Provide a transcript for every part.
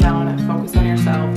down, focus on yourself.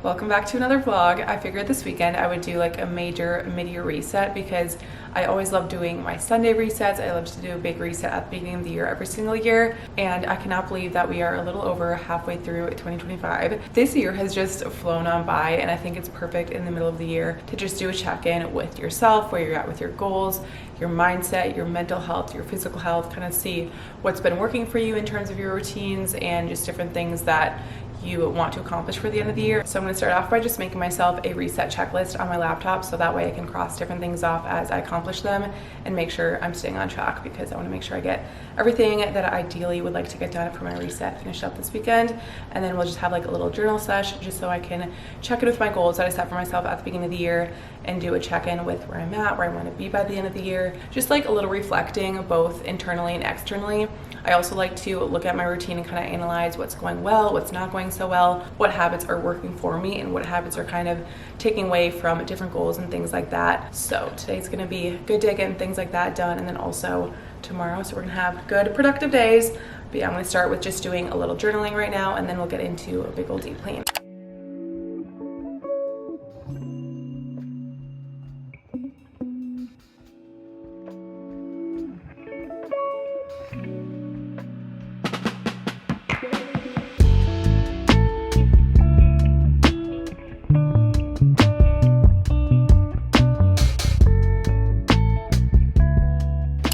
Welcome back to another vlog. I figured this weekend I would do like a major mid-year reset because I always love doing my Sunday resets. I love to do a big reset at the beginning of the year every single year, and I cannot believe that we are a little over halfway through 2025. This year has just flown on by, and I think it's perfect in the middle of the year to just do a check-in with yourself, where you're at with your goals, your mindset, your mental health, your physical health, kind of see what's been working for you in terms of your routines and just different things that you want to accomplish for the end of the year. So I'm going to start off by just making myself a reset checklist on my laptop, so that way I can cross different things off as I accomplish them and make sure I'm staying on track, because I want to make sure I get everything that I ideally would like to get done for my reset finished up this weekend. And then we'll just have like a little journal sesh just so I can check in with my goals that I set for myself at the beginning of the year and do a check-in with where I'm at, where I want to be by the end of the year. Just like a little reflecting both internally and externally. I also like to look at my routine and kind of analyze what's going well, what's not going so well, what habits are working for me, and what habits are kind of taking away from different goals and things like that. So today's gonna be a good day getting things like that done, and then also tomorrow, so we're gonna have good productive days. But yeah, I'm gonna start with just doing a little journaling right now, and then we'll get into a big old deep clean.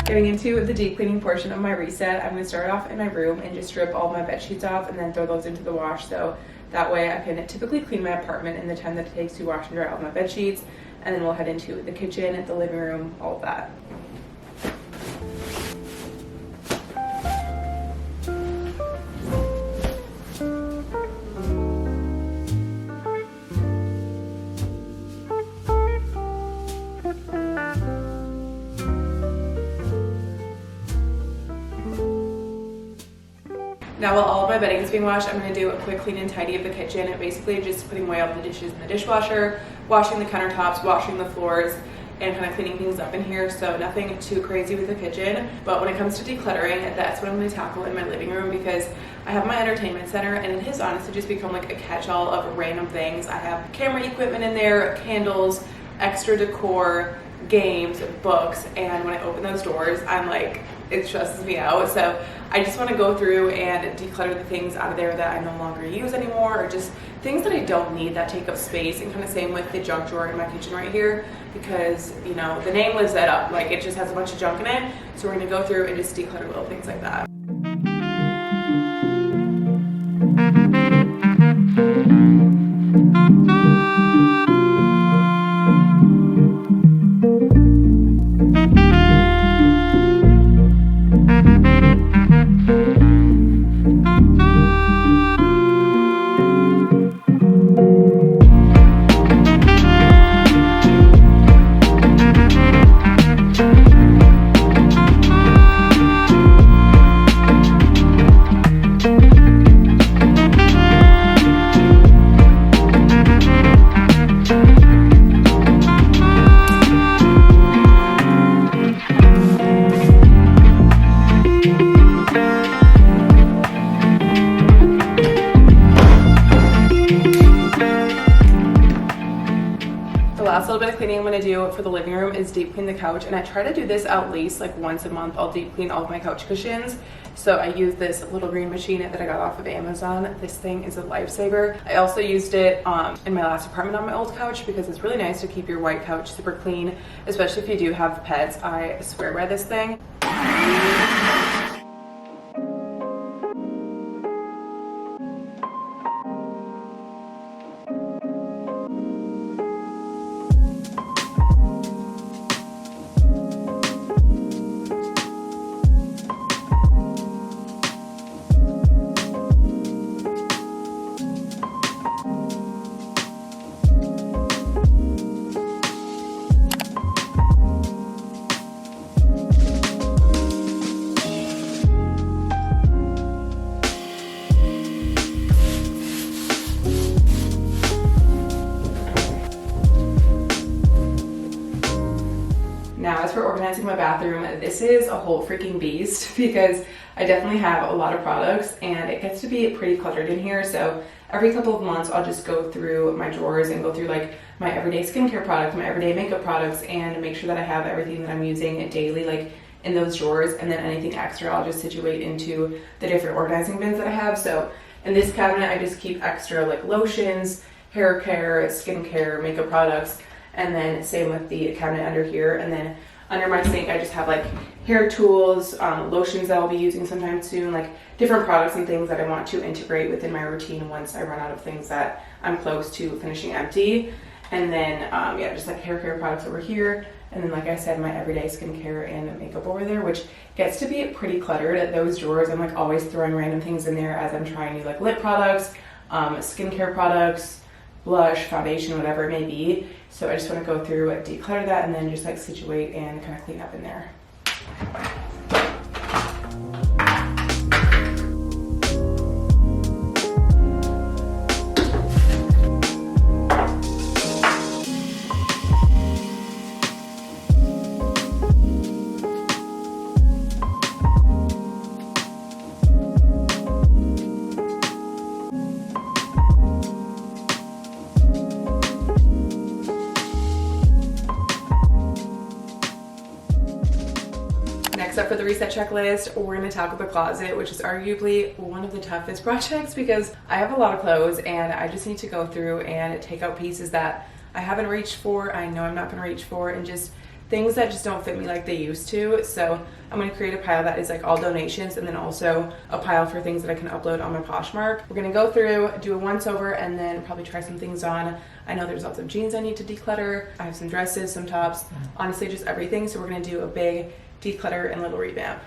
Getting into the deep cleaning portion of my reset, I'm going to start off in my room and just strip all my bed sheets off and then throw those into the wash, so that way I can typically clean my apartment in the time that it takes to wash and dry all my bed sheets, and then we'll head into the kitchen, the living room, all of that. Now while all of my bedding is being washed, I'm going to do a quick clean and tidy of the kitchen, and basically just putting away all the dishes in the dishwasher, washing the countertops, washing the floors, and kind of cleaning things up in here. So nothing too crazy with the kitchen. But when it comes to decluttering, that's what I'm going to tackle in my living room, because I have my entertainment center and it has honestly just become like a catch-all of random things. I have camera equipment in there, candles, extra decor, games, books, and when I open those doors, I'm like, it stresses me out. So I just want to go through and declutter the things out of there that I no longer use anymore, or just things that I don't need that take up space. And kind of same with the junk drawer in my kitchen right here, because you know the name lives that up, like it just has a bunch of junk in it. So we're going to go through and just declutter little things like that. Last little bit of cleaning I'm going to do for the living room is deep clean the couch, and I try to do this at least like once a month. I'll deep clean all of my couch cushions. So I use this little green machine that I got off of Amazon. This thing is a lifesaver. I also used it in my last apartment on my old couch, because it's really nice to keep your white couch super clean, especially if you do have pets. I swear by this thing. organizing my bathroom. This is a whole freaking beast because I definitely have a lot of products and it gets to be pretty cluttered in here. So every couple of months I'll just go through my drawers and go through like my everyday skincare products, my everyday makeup products, and make sure that I have everything that I'm using daily like in those drawers, and then anything extra I'll just situate into the different organizing bins that I have. So in this cabinet I just keep extra like lotions, hair care, skincare, makeup products, and then same with the cabinet under here. And then under my sink I just have like hair tools, lotions that I'll be using sometime soon, like different products and things that I want to integrate within my routine once I run out of things that I'm close to finishing empty. And then yeah, just like hair care products over here. And then like I said, my everyday skincare and makeup over there, which gets to be pretty cluttered. At those drawers, I'm like always throwing random things in there as I'm trying new like lip products, skincare products, blush, foundation, whatever it may be. So I just want to go through, declutter that, and then just like situate and kind of clean up in there. Next up for the reset checklist, we're going to tackle the closet, which is arguably one of the toughest projects because I have a lot of clothes and I just need to go through and take out pieces that I haven't reached for, I know I'm not going to reach for, and just things that just don't fit me like they used to. So I'm going to create a pile that is like all donations, and then also a pile for things that I can upload on my Poshmark. We're going to go through, do a once over, and then probably try some things on. I know there's lots of jeans I need to declutter. I have some dresses, some tops, honestly just everything. So we're going to do a big declutter and little revamp.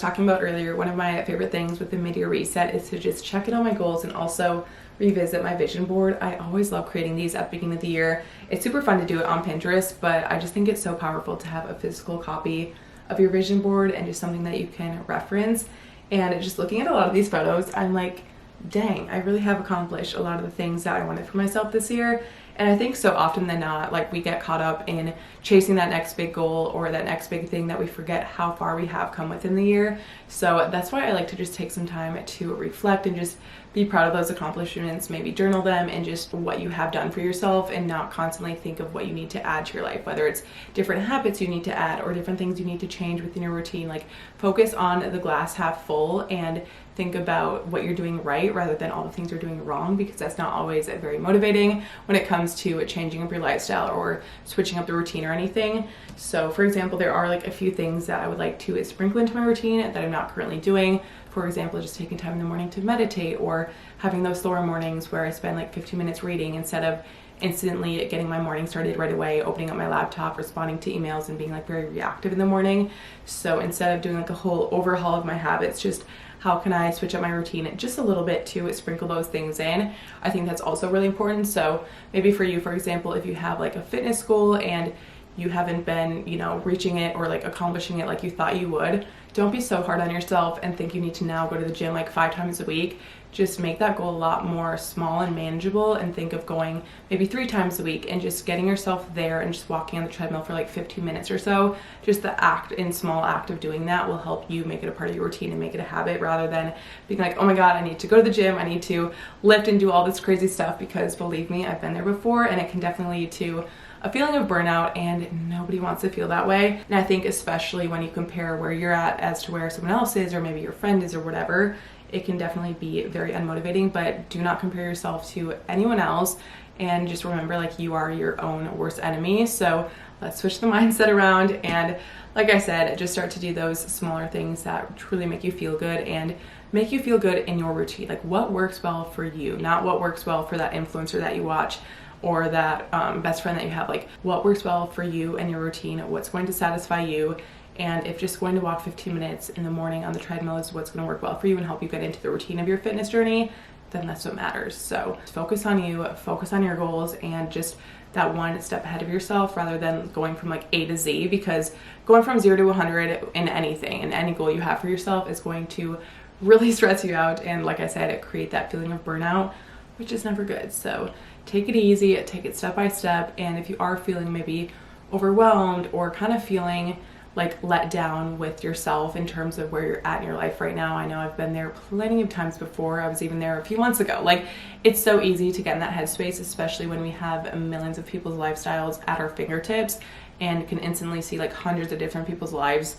Talking about earlier, one of my favorite things with the mid-year reset is to just check in on my goals and also revisit my vision board. I always love creating these at the beginning of the year. It's super fun to do it on Pinterest, but I just think it's so powerful to have a physical copy of your vision board and just something that you can reference. And just looking at a lot of these photos, I'm like, dang, I really have accomplished a lot of the things that I wanted for myself this year. And I think so often than not, like we get caught up in chasing that next big goal or that next big thing that we forget how far we have come within the year. So that's why I like to just take some time to reflect and just be proud of those accomplishments, maybe journal them and just what you have done for yourself, and not constantly think of what you need to add to your life, whether it's different habits you need to add or different things you need to change within your routine. Like focus on the glass half full and think about what you're doing right rather than all the things you're doing wrong, because that's not always very motivating when it comes to changing up your lifestyle or switching up the routine or anything. So for example, there are like a few things that I would like to sprinkle into my routine that I'm not currently doing. For example, just taking time in the morning to meditate, or having those slower mornings where I spend like 15 minutes reading instead of instantly getting my morning started right away, opening up my laptop, responding to emails, and being like very reactive in the morning. So instead of doing like a whole overhaul of my habits, just how can I switch up my routine just a little bit to sprinkle those things in? I think that's also really important. So maybe for you, for example, if you have like a fitness goal and you haven't been, reaching it or like accomplishing it like you thought you would, don't be so hard on yourself and think you need to now go to the gym like 5 times a week. Just make that goal a lot more small and manageable, and think of going maybe 3 times a week and just getting yourself there and just walking on the treadmill for like 15 minutes or so. Just the small act of doing that will help you make it a part of your routine and make it a habit, rather than being like, oh my God, I need to go to the gym, I need to lift and do all this crazy stuff, because believe me, I've been there before and it can definitely lead to a feeling of burnout, and nobody wants to feel that way. And I think especially when you compare where you're at as to where someone else is, or maybe your friend is or whatever, it can definitely be very unmotivating. But do not compare yourself to anyone else, and just remember, like, you are your own worst enemy. So let's switch the mindset around, and like I said, just start to do those smaller things that truly make you feel good and make you feel good in your routine. Like, what works well for you, not what works well for that influencer that you watch or that best friend that you have. Like, what works well for you and your routine, what's going to satisfy you. And if just going to walk 15 minutes in the morning on the treadmill is what's going to work well for you and help you get into the routine of your fitness journey, then that's what matters. So focus on you, focus on your goals, and just that one step ahead of yourself rather than going from like A to Z, because going from 0 to 100 in anything and any goal you have for yourself is going to really stress you out, and like I said, create that feeling of burnout, which is never good. So take it easy, take it step by step, and if you are feeling maybe overwhelmed or kind of feeling like let down with yourself in terms of where you're at in your life right now, I know I've been there plenty of times before. I was even there a few months ago. Like, it's so easy to get in that headspace, especially when we have millions of people's lifestyles at our fingertips and can instantly see like hundreds of different people's lives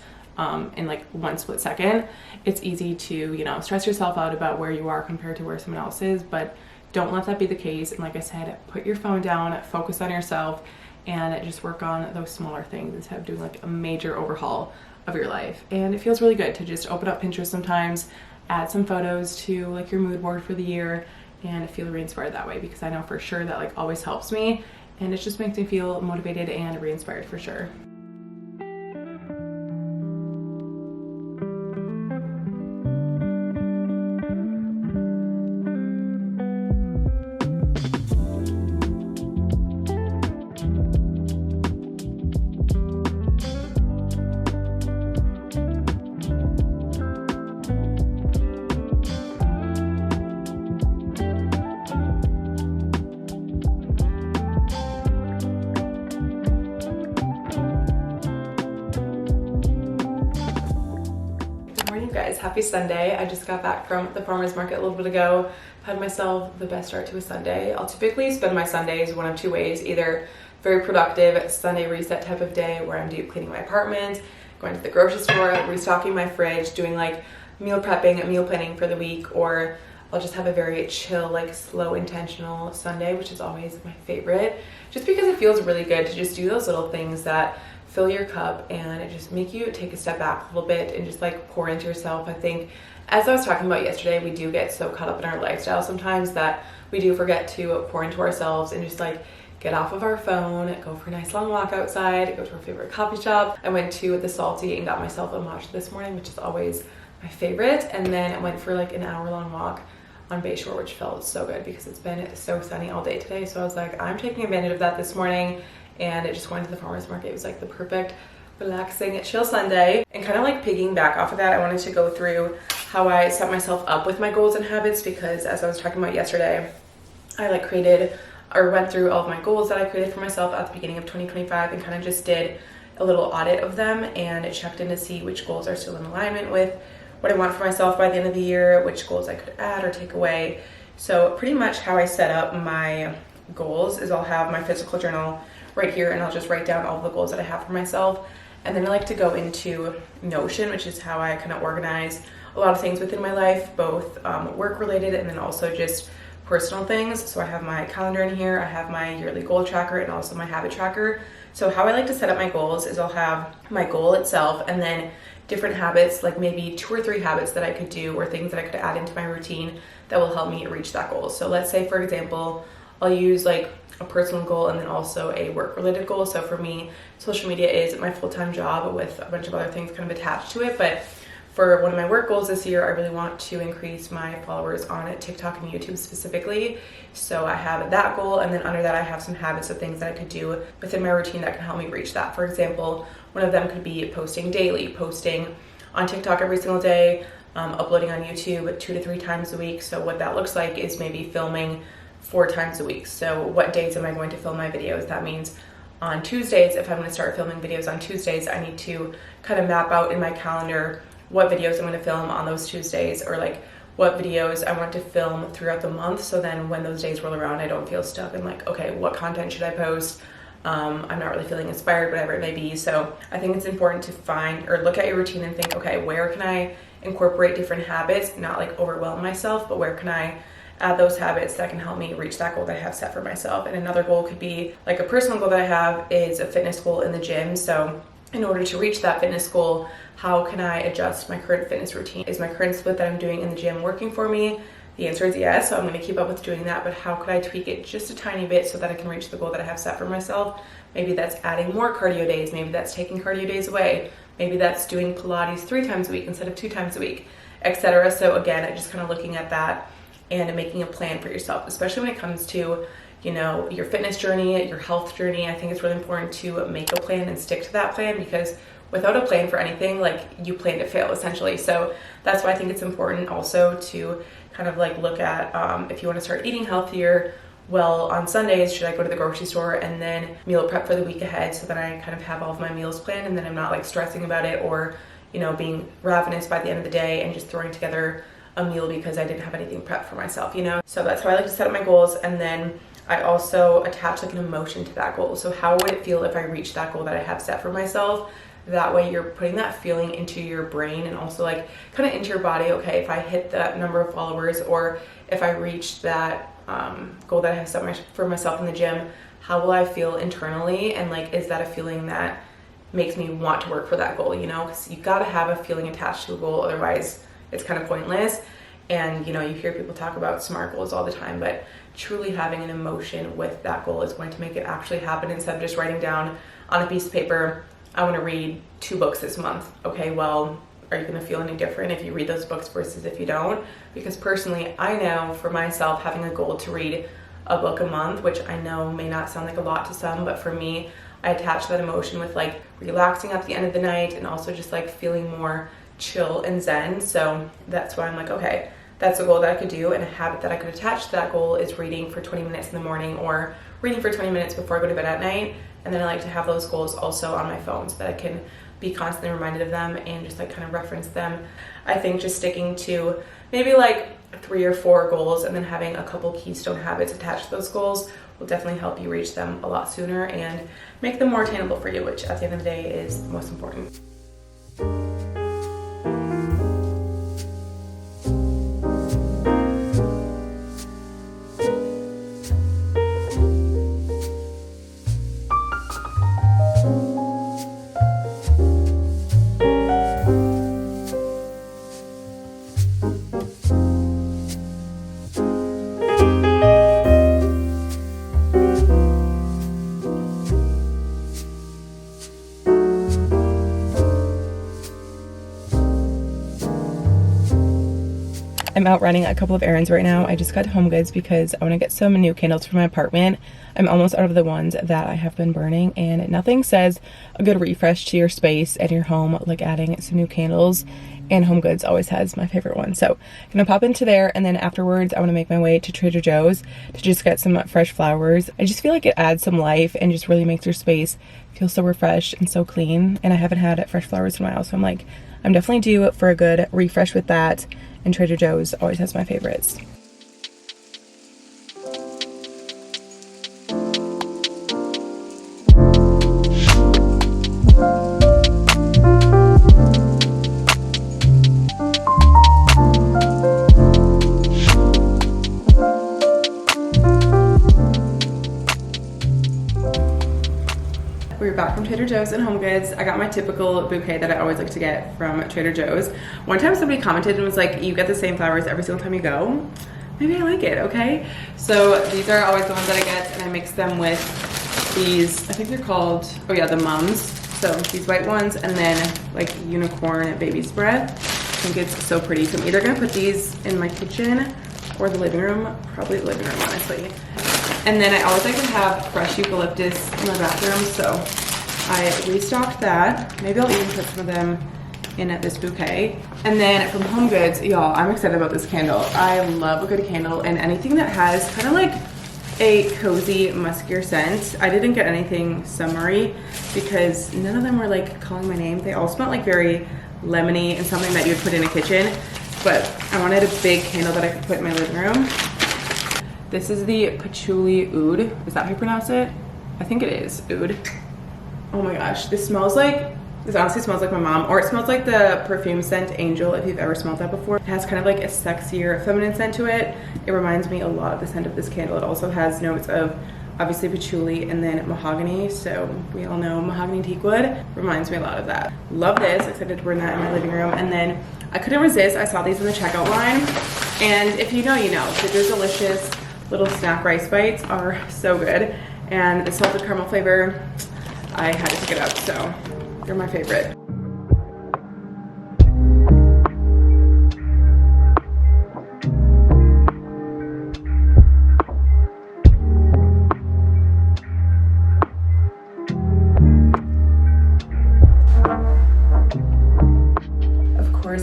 in like one split second. It's easy to, you know, stress yourself out about where you are compared to where someone else is, but don't let that be the case. And like I said, put your phone down, focus on yourself, and just work on those smaller things instead of doing like a major overhaul of your life. And it feels really good to just open up Pinterest sometimes, add some photos to like your mood board for the year, and feel re-inspired that way, because I know for sure that like always helps me, and it just makes me feel motivated and re-inspired for sure. Guys, happy Sunday. I just got back from the farmer's market a little bit ago. Had myself the best start to a Sunday. I'll typically spend my Sundays one of two ways: either very productive Sunday reset type of day where I'm deep cleaning my apartment, going to the grocery store, restocking my fridge, doing like meal prepping, meal planning for the week, or I'll just have a very chill, like slow, intentional Sunday, which is always my favorite, just because it feels really good to just do those little things that fill your cup and it just make you take a step back a little bit and just like pour into yourself. I think, as I was talking about yesterday, we do get so caught up in our lifestyle sometimes that we do forget to pour into ourselves and just like get off of our phone, go for a nice long walk outside, go to our favorite coffee shop. I went to the Salty and got myself a matcha this morning, which is always my favorite, and then I went for like an hour-long walk on Bayshore, which felt so good because it's been so sunny all day today. So I was like, I'm taking advantage of that this morning, and it just went to the farmer's market. It was like the perfect relaxing chill Sunday. And kind of like pigging back off of that, I wanted to go through how I set myself up with my goals and habits, because as I was talking about yesterday, I like created or went through all of my goals that I created for myself at the beginning of 2025 and kind of just did a little audit of them and checked in to see which goals are still in alignment with what I want for myself by the end of the year, which goals I could add or take away. So pretty much how I set up my goals is I'll have my physical journal right here, and I'll just write down all the goals that I have for myself. And then I like to go into Notion, which is how I kind of organize a lot of things within my life, both work related and then also just personal things. So I have my calendar in here, I have my yearly goal tracker, and also my habit tracker. So how I like to set up my goals is I'll have my goal itself and then different habits, like maybe 2 or 3 habits that I could do or things that I could add into my routine that will help me reach that goal. So let's say, for example, I'll use like a personal goal and then also a work-related goal. So for me, social media is my full-time job with a bunch of other things kind of attached to it. But for one of my work goals this year, I really want to increase my followers on TikTok and YouTube specifically. So I have that goal, and then under that I have some habits of things that I could do within my routine that can help me reach that. For example, one of them could be posting daily, posting on TikTok every single day, uploading on YouTube 2 to 3 times a week. So what that looks like is maybe filming 4 times a week. So what days am I going to film my videos? That means on Tuesdays, if I'm going to start filming videos on Tuesdays, I need to kind of map out in my calendar what videos I'm going to film on those Tuesdays, or like what videos I want to film throughout the month. So then when those days roll around, I don't feel stuck and like, okay, what content should I post I'm not really feeling inspired, whatever it may be. So I think it's important to find or look at your routine and think, okay, where can I incorporate different habits, not like overwhelm myself, but where can I add those habits that can help me reach that goal that I have set for myself. And another goal could be like a personal goal that I have is a fitness goal in the gym. So in order to reach that fitness goal, how can I adjust my current fitness routine? Is my current split that I'm doing in the gym working for me? The answer is yes, so I'm going to keep up with doing that, but how could I tweak it just a tiny bit so that I can reach the goal that I have set for myself? Maybe that's adding more cardio days, maybe that's taking cardio days away, maybe that's doing Pilates 3 times a week instead of 2 times a week, etc. So again, just kind of looking at that and making a plan for yourself, especially when it comes to, you know, your fitness journey, your health journey. I think it's really important to make a plan and stick to that plan, because without a plan for anything, like, you plan to fail essentially. So that's why I think it's important also to kind of like look at if you want to start eating healthier, well, on Sundays, should I go to the grocery store and then meal prep for the week ahead so that I kind of have all of my meals planned and then I'm not like stressing about it, or, you know, being ravenous by the end of the day and just throwing together a meal because I didn't have anything prepped for myself, you know? So that's how I like to set up my goals. And then I also attach like an emotion to that goal. So how would it feel if I reached that goal that I have set for myself? That way you're putting that feeling into your brain and also like kind of into your body. Okay, if I hit that number of followers, or if I reach that goal that I have set for myself in the gym, how will I feel internally? And like, is that a feeling that makes me want to work for that goal, you know? Because you gotta have a feeling attached to a goal, otherwise it's kind of pointless. And, you know, you hear people talk about SMART goals all the time, but truly having an emotion with that goal is going to make it actually happen, instead of just writing down on a piece of paper, I want to read 2 books this month. Okay, well, are you going to feel any different if you read those books versus if you don't? Because personally, I know for myself, having a goal to read a book a month, which I know may not sound like a lot to some, but for me, I attach that emotion with like relaxing at the end of the night and also just like feeling more chill and zen. So that's why I'm like, okay, that's a goal that I could do, and a habit that I could attach to that goal is reading for 20 minutes in the morning, or reading for 20 minutes before I go to bed at night. And then I like to have those goals also on my phone so that I can be constantly reminded of them and just like kind of reference them. I think just sticking to maybe like 3 or 4 goals and then having a couple keystone habits attached to those goals will definitely help you reach them a lot sooner and make them more attainable for you, which at the end of the day is most important. I'm out running a couple of errands right now. I just got Home Goods because I want to get some new candles for my apartment. I'm almost out of the ones that I have been burning, and nothing says a good refresh to your space and your home like adding some new candles, and Home Goods always has my favorite one. So I'm gonna pop into there, and then afterwards I want to make my way to Trader Joe's to just get some fresh flowers. I just feel like it adds some life and just really makes your space feel so refreshed and so clean, and I haven't had fresh flowers in a while, so I'm like, I'm definitely due for a good refresh with that. And Trader Joe's always has my favorites. We're back from Trader Joe's and Home Goods. I got my typical bouquet that I always like to get from Trader Joe's. One time somebody commented and was like, you get the same flowers every single time you go? Maybe I like it, okay? So these are always the ones that I get, and I mix them with these, I think they're called, oh yeah, the mums. So these white ones, and then like unicorn baby's breath. I think it's so pretty. So I'm either gonna put these in my kitchen or the living room, probably the living room, honestly. And then I always like to have fresh eucalyptus in my bathroom, so I restocked that. Maybe I'll even put some of them in at this bouquet. And then from Home Goods, y'all, I'm excited about this candle. I love a good candle, and anything that has kind of like a cozy, muskier scent. I didn't get anything summery because none of them were like calling my name. They all smelled like very lemony and something that you would put in a kitchen, but I wanted a big candle that I could put in my living room. This is the Patchouli Oud. Is that how you pronounce it? I think it is oud. Oh my gosh, this honestly smells like my mom, or it smells like the perfume scent Angel, if you've ever smelled that before. It has kind of like a sexier feminine scent to it. It reminds me a lot of the scent of this candle. It also has notes of obviously patchouli and then mahogany, so we all know mahogany teakwood reminds me a lot of that. Love this, excited to burn that in my living room. And then I couldn't resist, I saw these in the checkout line, and if you know, you know. So they're delicious little snack rice bites, are so good, and the salted caramel flavor, I had to pick it up, so they're my favorite.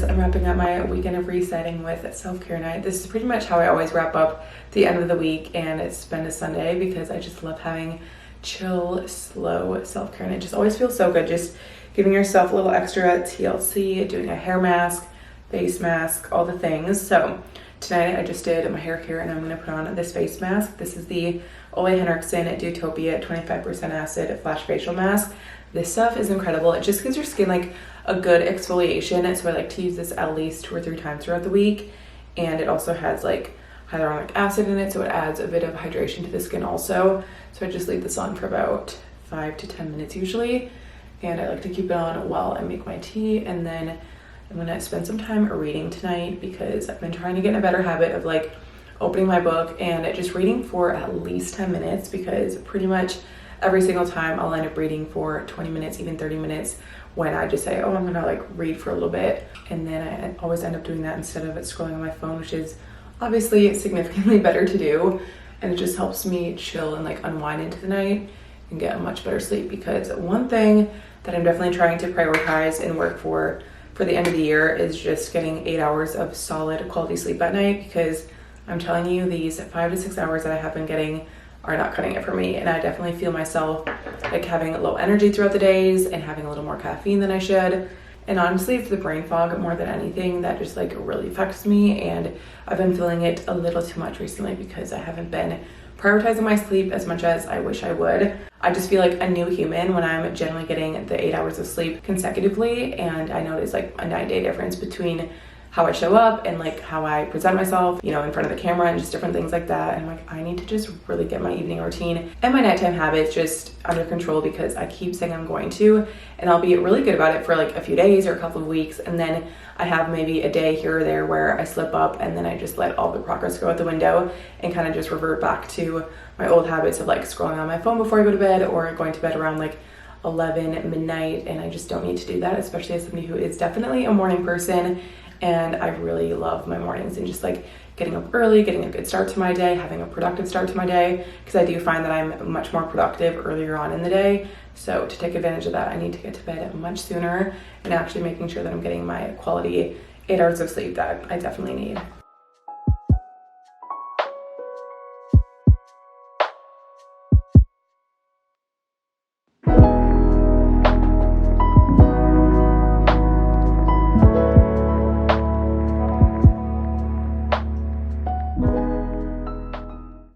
I'm wrapping up my weekend of resetting with self-care night. This is pretty much how I always wrap up the end of the week, and it's been a Sunday because I just love having chill, slow self-care, and it just always feels so good, just giving yourself a little extra TLC, doing a hair mask, face mask, all the things. So tonight I just did my hair care, and I'm going to put on this face mask. This is the Ole Henriksen Dewtopia 25% acid flash facial mask. This stuff is incredible. It just gives your skin like a good exfoliation, so I like to use this at least 2 or 3 times throughout the week. And it also has like hyaluronic acid in it, so it adds a bit of hydration to the skin also. So I just leave this on for about 5 to 10 minutes usually, and I like to keep it on while I make my tea. And then I'm gonna spend some time reading tonight because I've been trying to get in a better habit of like opening my book and just reading for at least 10 minutes, because pretty much every single time I'll end up reading for 20 minutes, even 30 minutes, when I just say, oh, I'm gonna like read for a little bit. And then I always end up doing that instead of scrolling on my phone, which is obviously significantly better to do. And it just helps me chill and like unwind into the night and get a much better sleep. Because one thing that I'm definitely trying to prioritize and work for the end of the year is just getting 8 hours of solid quality sleep at night, because I'm telling you, these 5 to 6 hours that I have been getting are not cutting it for me. And I definitely feel myself like having low energy throughout the days and having a little more caffeine than I should. And honestly, it's the brain fog more than anything that just like really affects me. And I've been feeling it a little too much recently because I haven't been prioritizing my sleep as much as I wish I would. I just feel like a new human when I'm generally getting the 8 hours of sleep consecutively. And I notice like a 9-day difference between how I show up and like how I present myself, you know, in front of the camera and just different things like that. And like, I need to just really get my evening routine and my nighttime habits just under control, because I keep saying I'm going to, and I'll be really good about it for like a few days or a couple of weeks. And then I have maybe a day here or there where I slip up, and then I just let all the progress go out the window and kind of just revert back to my old habits of like scrolling on my phone before I go to bed, or going to bed around like 11 midnight. And I just don't need to do that, especially as somebody who is definitely a morning person. And I really love my mornings and just like getting up early, getting a good start to my day, having a productive start to my day, because I do find that I'm much more productive earlier on in the day. So to take advantage of that, I need to get to bed much sooner and actually making sure that I'm getting my quality 8 hours of sleep that I definitely need.